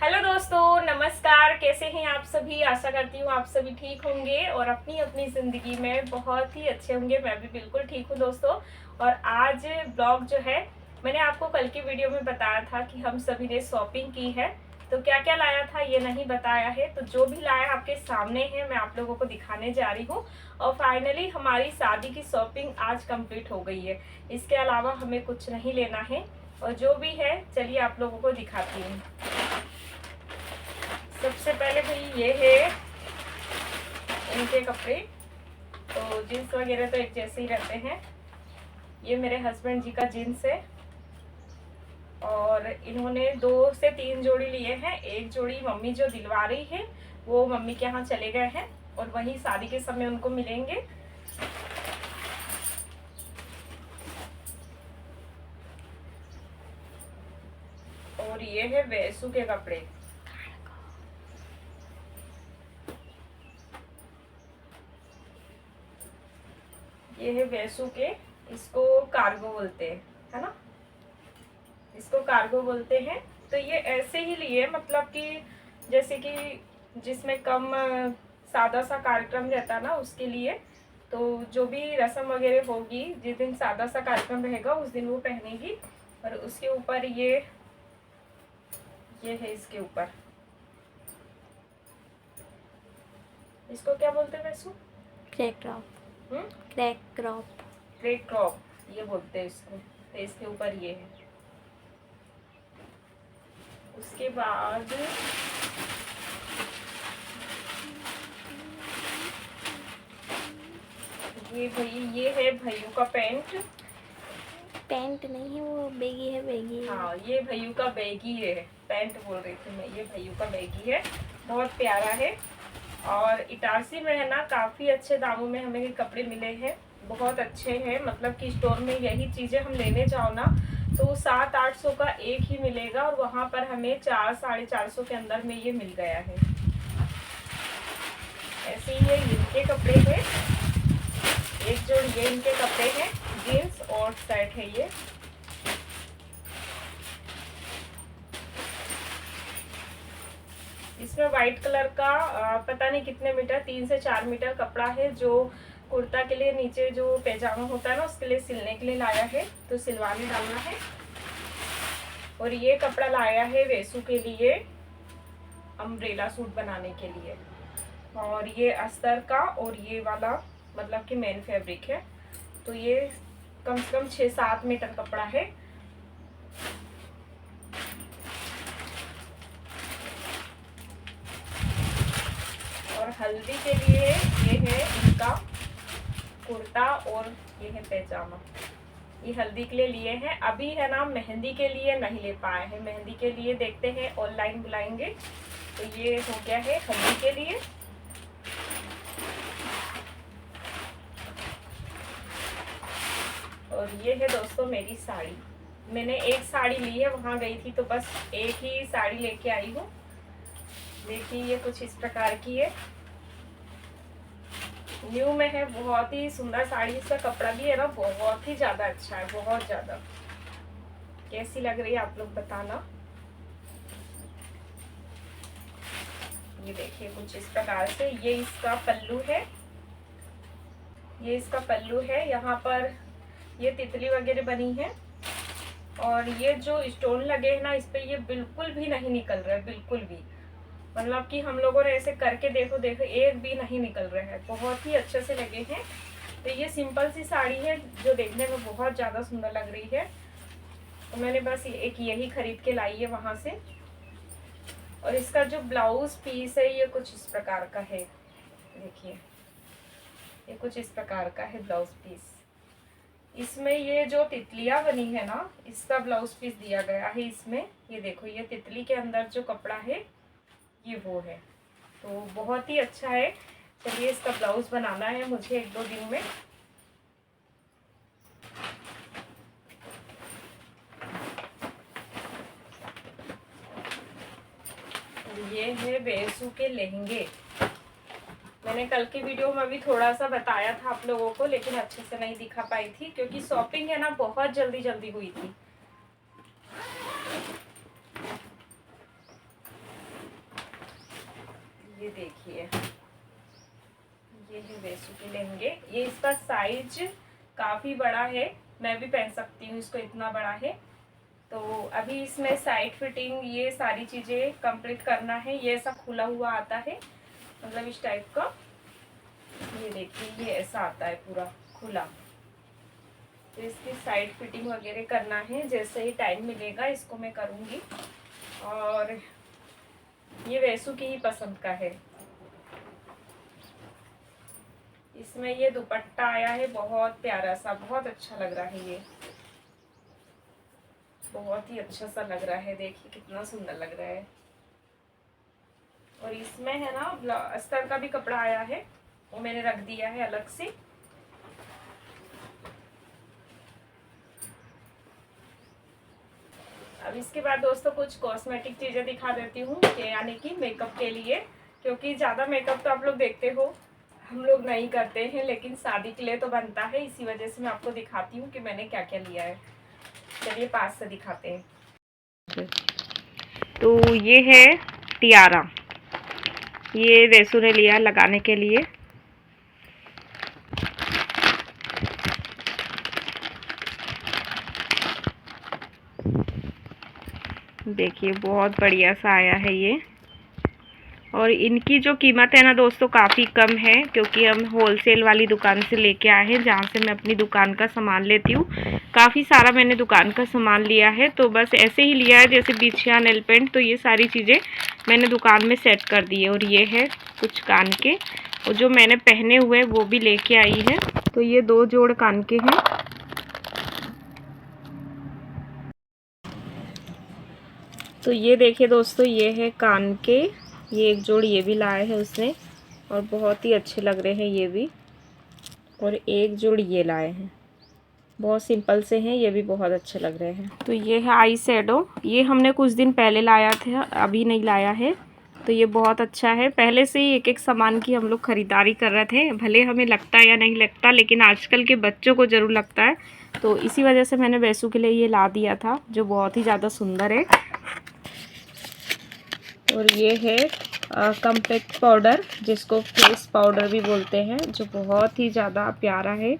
Hello दोस्तों, नमस्कार। कैसे हैं आप सभी? आशा करती हूँ आप सभी ठीक होंगे और अपनी अपनी ज़िंदगी में बहुत ही अच्छे होंगे। मैं भी बिल्कुल ठीक हूँ दोस्तों। और आज ब्लॉग जो है, मैंने आपको कल की वीडियो में बताया था कि हम सभी ने शॉपिंग की है। तो क्या क्या लाया था ये नहीं बताया है, तो जो भी लाया आपके सामने है मैं आप लोगों को दिखाने जा रही हूँ। और फाइनली हमारी शादी की शॉपिंग आज कंप्लीट हो गई है। इसके अलावा हमें कुछ नहीं लेना है। और जो भी है चलिए आप लोगों को दिखाती हूँ। सबसे पहले भाई ये है इनके कपड़े। तो जीन्स वगैरह तो एक जैसे ही रहते हैं। ये मेरे हस्बैंड जी का जीन्स है और इन्होंने 2 से 3 जोड़ी लिए हैं। एक जोड़ी मम्मी जो दिलवा रही है वो मम्मी के यहाँ चले गए हैं और वही शादी के समय उनको मिलेंगे। और ये है वैसू के कपड़े। ये है वैसू के, इसको कार्गो बोलते हैं, है ना? इसको कार्गो बोलते हैं। तो ये ऐसे ही लिए, मतलब कि जैसे कि जिसमें कम सादा सा कार्यक्रम रहता ना उसके लिए। तो जो भी रस्म वगैरह होगी, जिस दिन सादा सा कार्यक्रम रहेगा उस दिन वो पहनेगी। और उसके ऊपर ये है इसके ऊपर। इसको क्या बोलते हैं वैसू? Crack crop. Crack crop. Crepe crop ये बोलते हैं इसको। तो इसके ऊपर ये है। उसके बाद ये है भैयू का पैंट। पैंट नहीं है वो, बेगी है, बेगी है। हाँ, ये भैयू का बैगी है। पैंट बोल रही थी मैं, ये भैयू का बैगी है। बहुत प्यारा है। और इटारसी में है ना, काफ़ी अच्छे दामों में हमें ये कपड़े मिले हैं। बहुत अच्छे हैं, मतलब कि स्टोर में यही चीज़ें हम लेने जाओ ना तो 700-800 का एक ही मिलेगा और वहाँ पर हमें 400-450 के अंदर में ये मिल गया है। ऐसे ही ये इनके कपड़े हैं। एक जोड़ ये इनके कपड़े हैं, जीन्स और शर्ट है ये। इसमें व्हाइट कलर का पता नहीं कितने मीटर, 3 से 4 मीटर कपड़ा है, जो कुर्ता के लिए नीचे जो पैजामा होता है ना उसके लिए सिलने के लिए लाया है, तो सिलवाने डालना है। और ये कपड़ा लाया है वैसू के लिए, अम्ब्रेला सूट बनाने के लिए। और ये अस्तर का और ये वाला मतलब कि मेन फैब्रिक है। तो ये कम से कम 6-7 मीटर कपड़ा है। और हल्दी के लिए ये है इनका कुर्ता और ये है पैजामा। ये हल्दी के लिए लिए हैं। अभी है ना मेहंदी के लिए नहीं ले पाए हैं। मेहंदी के लिए देखते हैं, ऑनलाइन बुलाएंगे। तो ये हो गया है हल्दी के लिए। और ये है दोस्तों मेरी साड़ी। मैंने एक साड़ी ली है, वहाँ गई थी तो बस एक ही साड़ी लेके आई हूँ। देखिए ये कुछ इस प्रकार की है, न्यू में है। बहुत ही सुंदर साड़ी, इसका कपड़ा भी है ना बहुत ही ज्यादा अच्छा है, बहुत ज्यादा। कैसी लग रही है आप लोग बताना। ये देखिए कुछ इस प्रकार से ये इसका पल्लू है। ये इसका पल्लू है, यहाँ पर ये तितली वगैरह बनी है। और ये जो स्टोन लगे हैं ना इस पे, ये बिल्कुल भी नहीं निकल रहा है, बिल्कुल भी। मतलब कि हम लोगों ने ऐसे करके देखो एक भी नहीं निकल रहा है, बहुत ही अच्छे से लगे हैं। तो ये सिंपल सी साड़ी है जो देखने में बहुत ज़्यादा सुंदर लग रही है। तो मैंने बस एक यही खरीद के लाई है वहाँ से। और इसका जो ब्लाउज पीस है ये कुछ इस प्रकार का है। देखिए ये कुछ इस प्रकार का है ब्लाउज पीस। इसमें ये जो तितलियाँ बनी है ना, इसका ब्लाउज पीस दिया गया है इसमें। ये देखो ये तितली के अंदर जो कपड़ा है ये वो है। तो बहुत ही अच्छा है। चलिए इसका ब्लाउज बनाना है मुझे 1-2 दिन में। ये है वैसू के लहंगे। मैंने कल की वीडियो में भी थोड़ा सा बताया था आप लोगों को, लेकिन अच्छे से नहीं दिखा पाई थी क्योंकि शॉपिंग है ना बहुत जल्दी जल्दी हुई थी। ये देखिए, ये है वेसू के लहंगे। ये इसका साइज काफ़ी बड़ा है, मैं भी पहन सकती हूँ इसको, इतना बड़ा है। तो अभी इसमें साइड फिटिंग ये सारी चीज़ें कंप्लीट करना है। ये ऐसा खुला हुआ आता है, मतलब इस टाइप का। ये देखिए, ये ऐसा आता है पूरा खुला। तो इसकी साइड फिटिंग वगैरह करना है, जैसे ही टाइम मिलेगा इसको मैं करूँगी। और ये वेसू की ही पसंद का है। इसमें ये दुपट्टा आया है बहुत प्यारा सा, बहुत अच्छा लग रहा है। ये बहुत ही अच्छा सा लग रहा है, देखिए कितना सुंदर लग रहा है। और इसमें है ना अस्तर का भी कपड़ा आया है, वो मैंने रख दिया है अलग से। अब इसके बाद दोस्तों कुछ कॉस्मेटिक चीज़ें दिखा देती हूँ, यानी कि मेकअप के लिए, क्योंकि ज़्यादा मेकअप तो आप लोग देखते हो हम लोग नहीं करते हैं, लेकिन शादी के लिए तो बनता है। इसी वजह से मैं आपको दिखाती हूँ कि मैंने क्या क्या लिया है। चलिए पास से दिखाते हैं। तो ये है टियारा, ये वेसू ने लिया लगाने के लिए। देखिए बहुत बढ़िया सा आया है ये। और इनकी जो कीमत है ना दोस्तों काफ़ी कम है, क्योंकि हम होलसेल वाली दुकान से लेके आए हैं, जहाँ से मैं अपनी दुकान का सामान लेती हूँ। काफ़ी सारा मैंने दुकान का सामान लिया है, तो बस ऐसे ही लिया है, जैसे बिछिया, नेल पेंट, तो ये सारी चीज़ें मैंने दुकान में सेट कर दी है। और ये है कुछ कान के, और जो मैंने पहने हुए वो भी लेके आई है। तो ये 2 जोड़ कान के हैं। तो ये देखिए दोस्तों, ये है कान के, ये एक जोड़ ये भी लाए हैं उसने, और बहुत ही अच्छे लग रहे हैं ये भी। और एक जोड़ ये लाए हैं, बहुत सिंपल से हैं, ये भी बहुत अच्छे लग रहे हैं। तो ये है आई शेडो, ये हमने कुछ दिन पहले लाया था, अभी नहीं लाया है। तो ये बहुत अच्छा है। पहले से ही एक एक सामान की हम लोग ख़रीदारी कर रहे थे, भले हमें लगता है या नहीं लगता, लेकिन आजकल के बच्चों को ज़रूर लगता है। तो इसी वजह से मैंने वैसू के लिए ये ला दिया था, जो बहुत ही ज़्यादा सुंदर है। और ये है कम्पैक्ट पाउडर, जिसको फेस पाउडर भी बोलते हैं, जो बहुत ही ज़्यादा प्यारा है।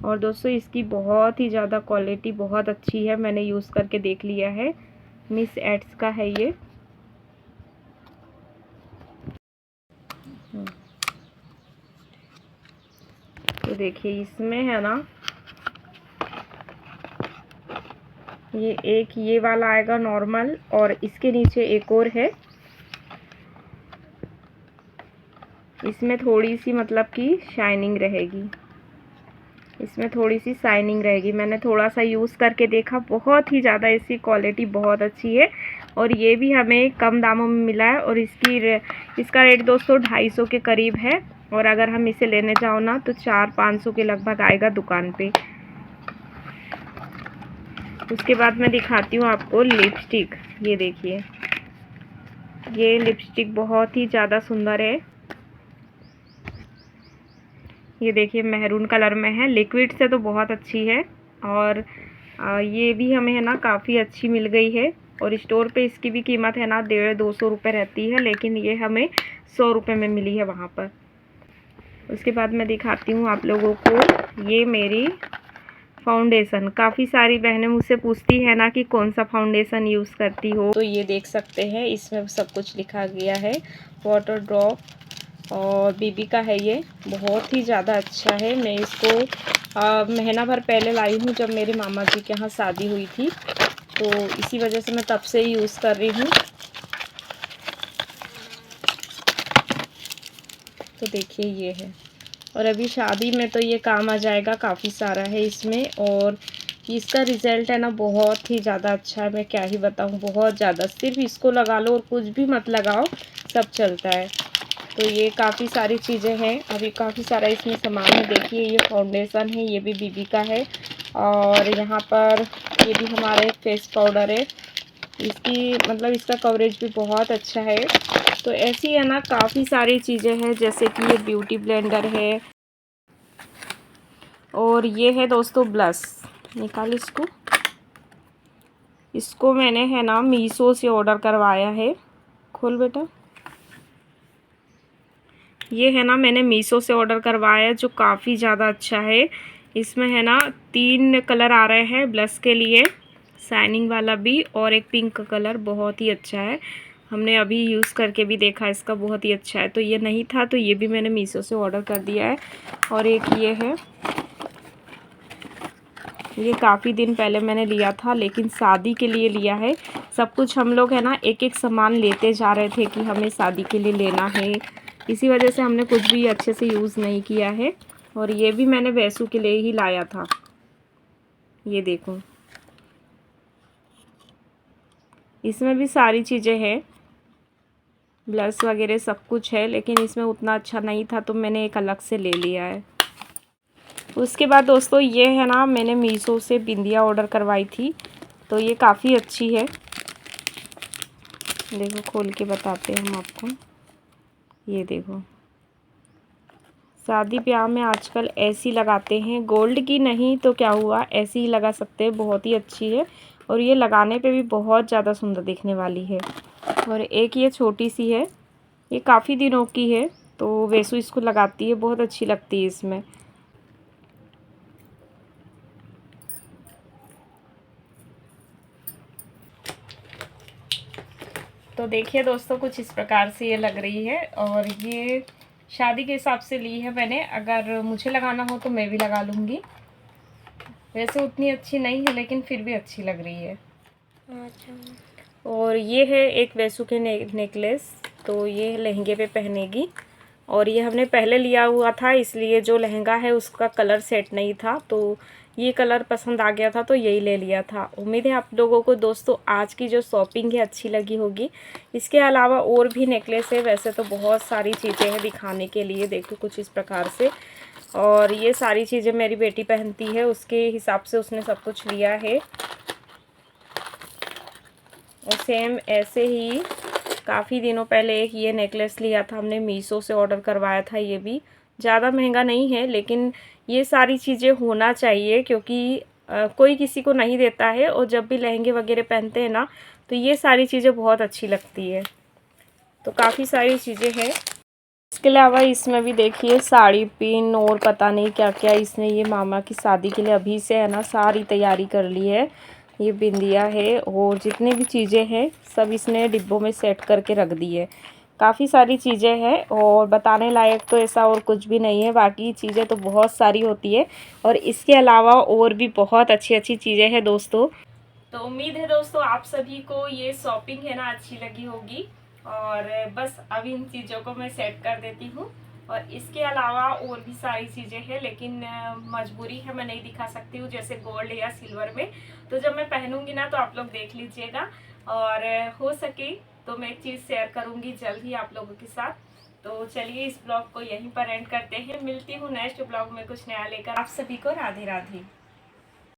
और दोस्तों इसकी बहुत ही ज़्यादा क्वालिटी बहुत अच्छी है, मैंने यूज़ करके देख लिया है। मिस एड्स का है ये। तो देखिए इसमें है ना, ये वाला आएगा नॉर्मल, और इसके नीचे एक और है। इसमें थोड़ी सी मतलब कि शाइनिंग रहेगी, इसमें थोड़ी सी शाइनिंग रहेगी। मैंने थोड़ा सा यूज़ करके देखा, बहुत ही ज़्यादा इसकी क्वालिटी बहुत अच्छी है। और ये भी हमें कम दामों में मिला है, और इसका रेट दोस्तों 250 के करीब है। और अगर हम इसे लेने जाओ ना तो 400-500 के लगभग आएगा दुकान पे। उसके बाद मैं दिखाती हूँ आपको लिपस्टिक। ये देखिए, ये लिपस्टिक बहुत ही ज़्यादा सुंदर है। ये देखिए मैरून कलर में है, लिक्विड से तो बहुत अच्छी है। और ये भी हमें है ना काफ़ी अच्छी मिल गई है। और स्टोर पे इसकी भी कीमत है ना 150-200 रुपये रहती है, लेकिन ये हमें 100 रुपये में मिली है वहाँ पर। उसके बाद मैं दिखाती हूँ आप लोगों को, ये मेरी फाउंडेशन। काफ़ी सारी बहनें मुझसे पूछती है ना कि कौन सा फाउंडेशन यूज़ करती हो, तो ये देख सकते हैं, इसमें सब कुछ लिखा गया है। वाटर ड्रॉप और बीबी का है ये, बहुत ही ज़्यादा अच्छा है। मैं इसको महीना भर पहले लाई हूँ, जब मेरे मामा जी के यहाँ शादी हुई थी, तो इसी वजह से मैं तब से ही यूज़ कर रही हूँ। तो देखिए ये है, और अभी शादी में तो ये काम आ जाएगा, काफ़ी सारा है इसमें। और इसका रिज़ल्ट है ना बहुत ही ज़्यादा अच्छा है, मैं क्या ही बताऊँ, बहुत ज़्यादा। सिर्फ इसको लगा लो और कुछ भी मत लगाओ, सब चलता है। तो ये काफ़ी सारी चीज़ें हैं, अभी काफ़ी सारा इसमें सामान है। देखिए ये फाउंडेशन है, ये भी बीबी का है। और यहाँ पर ये भी हमारे फेस पाउडर है, इसकी मतलब इसका कवरेज भी बहुत अच्छा है। तो ऐसी है ना काफ़ी सारी चीज़ें हैं, जैसे कि ये ब्यूटी ब्लेंडर है। और ये है दोस्तों ब्लश, निकाल इसको मैंने है ना मीशो से ऑर्डर करवाया है। खोल बेटा। ये है ना मैंने मीशो से ऑर्डर करवाया है, जो काफ़ी ज़्यादा अच्छा है। इसमें है ना 3 कलर आ रहे हैं ब्लश के लिए, शाइनिंग वाला भी और एक पिंक कलर, बहुत ही अच्छा है। हमने अभी यूज़ करके भी देखा, इसका बहुत ही अच्छा है। तो ये नहीं था तो ये भी मैंने मीशो से ऑर्डर कर दिया है। और एक ये है, ये काफ़ी दिन पहले मैंने लिया था लेकिन शादी के लिए लिया है। सब कुछ हम लोग है ना एक एक सामान लेते जा रहे थे कि हमें शादी के लिए लेना है, इसी वजह से हमने कुछ भी अच्छे से यूज़ नहीं किया है। और ये भी मैंने वैसू के लिए ही लाया था। ये देखो, इसमें भी सारी चीज़ें हैं, ब्लश वगैरह सब कुछ है, लेकिन इसमें उतना अच्छा नहीं था तो मैंने एक अलग से ले लिया है। उसके बाद दोस्तों ये है ना मैंने मीशो से बिंदिया ऑर्डर करवाई थी, तो ये काफ़ी अच्छी है। देखो खोल के बताते हैं हम आपको। ये देखो, शादी ब्याह में आजकल ऐसी लगाते हैं, गोल्ड की नहीं तो क्या हुआ, ऐसी ही लगा सकते हैं, बहुत ही अच्छी है। और ये लगाने पे भी बहुत ज़्यादा सुंदर दिखने वाली है। और एक ये छोटी सी है, ये काफ़ी दिनों की है, तो वैसू इसको लगाती है, बहुत अच्छी लगती है इसमें। तो देखिए दोस्तों, कुछ इस प्रकार से ये लग रही है। और ये शादी के हिसाब से ली है मैंने, अगर मुझे लगाना हो तो मैं भी लगा लूँगी। वैसे उतनी अच्छी नहीं है लेकिन फिर भी अच्छी लग रही है। अच्छा। और ये है एक वैसू के नेकलेस, तो ये लहंगे पे पहनेगी। और ये हमने पहले लिया हुआ था, इसलिए जो लहंगा है उसका कलर सेट नहीं था, तो ये कलर पसंद आ गया था तो यही ले लिया था। उम्मीद है आप लोगों को दोस्तों आज की जो शॉपिंग है अच्छी लगी होगी। इसके अलावा और भी नेकलेस है, वैसे तो बहुत सारी चीज़ें हैं दिखाने के लिए। देखो कुछ इस प्रकार से। और ये सारी चीज़ें मेरी बेटी पहनती है, उसके हिसाब से उसने सब कुछ लिया है। और सेम ऐसे ही काफ़ी दिनों पहले एक ये नेकलेस लिया था हमने, मीशो से ऑर्डर करवाया था। ये भी ज़्यादा महंगा नहीं है, लेकिन ये सारी चीज़ें होना चाहिए क्योंकि कोई किसी को नहीं देता है। और जब भी लहंगे वगैरह पहनते हैं ना, तो ये सारी चीज़ें बहुत अच्छी लगती है। तो काफ़ी सारी चीज़ें हैं। इसके अलावा इसमें भी देखिए साड़ी पिन और पता नहीं क्या क्या, इसने ये मामा की शादी के लिए अभी से है ना सारी तैयारी कर ली है। ये बिंदिया है और जितनी भी चीज़ें हैं सब इसने डिब्बों में सेट करके रख दी है। काफ़ी सारी चीज़ें हैं और बताने लायक तो ऐसा और कुछ भी नहीं है, बाकी चीज़ें तो बहुत सारी होती है। और इसके अलावा और भी बहुत अच्छी अच्छी चीज़ें हैं दोस्तों। तो उम्मीद है दोस्तों आप सभी को ये शॉपिंग है ना अच्छी लगी होगी। और बस अब इन चीज़ों को मैं सेट कर देती हूँ। और इसके अलावा और भी सारी चीज़ें हैं, लेकिन मजबूरी है मैं नहीं दिखा सकती हूँ, जैसे गोल्ड या सिल्वर में। तो जब मैं पहनूंगी ना तो आप लोग देख लीजिएगा। और हो सके तो मैं एक चीज़ शेयर करूँगी जल्द ही आप लोगों के साथ। तो चलिए इस ब्लॉग को यहीं पर एंड करते हैं। मिलती हूँ नेक्स्ट ब्लॉग में कुछ नया लेकर। आप सभी को राधे राधे।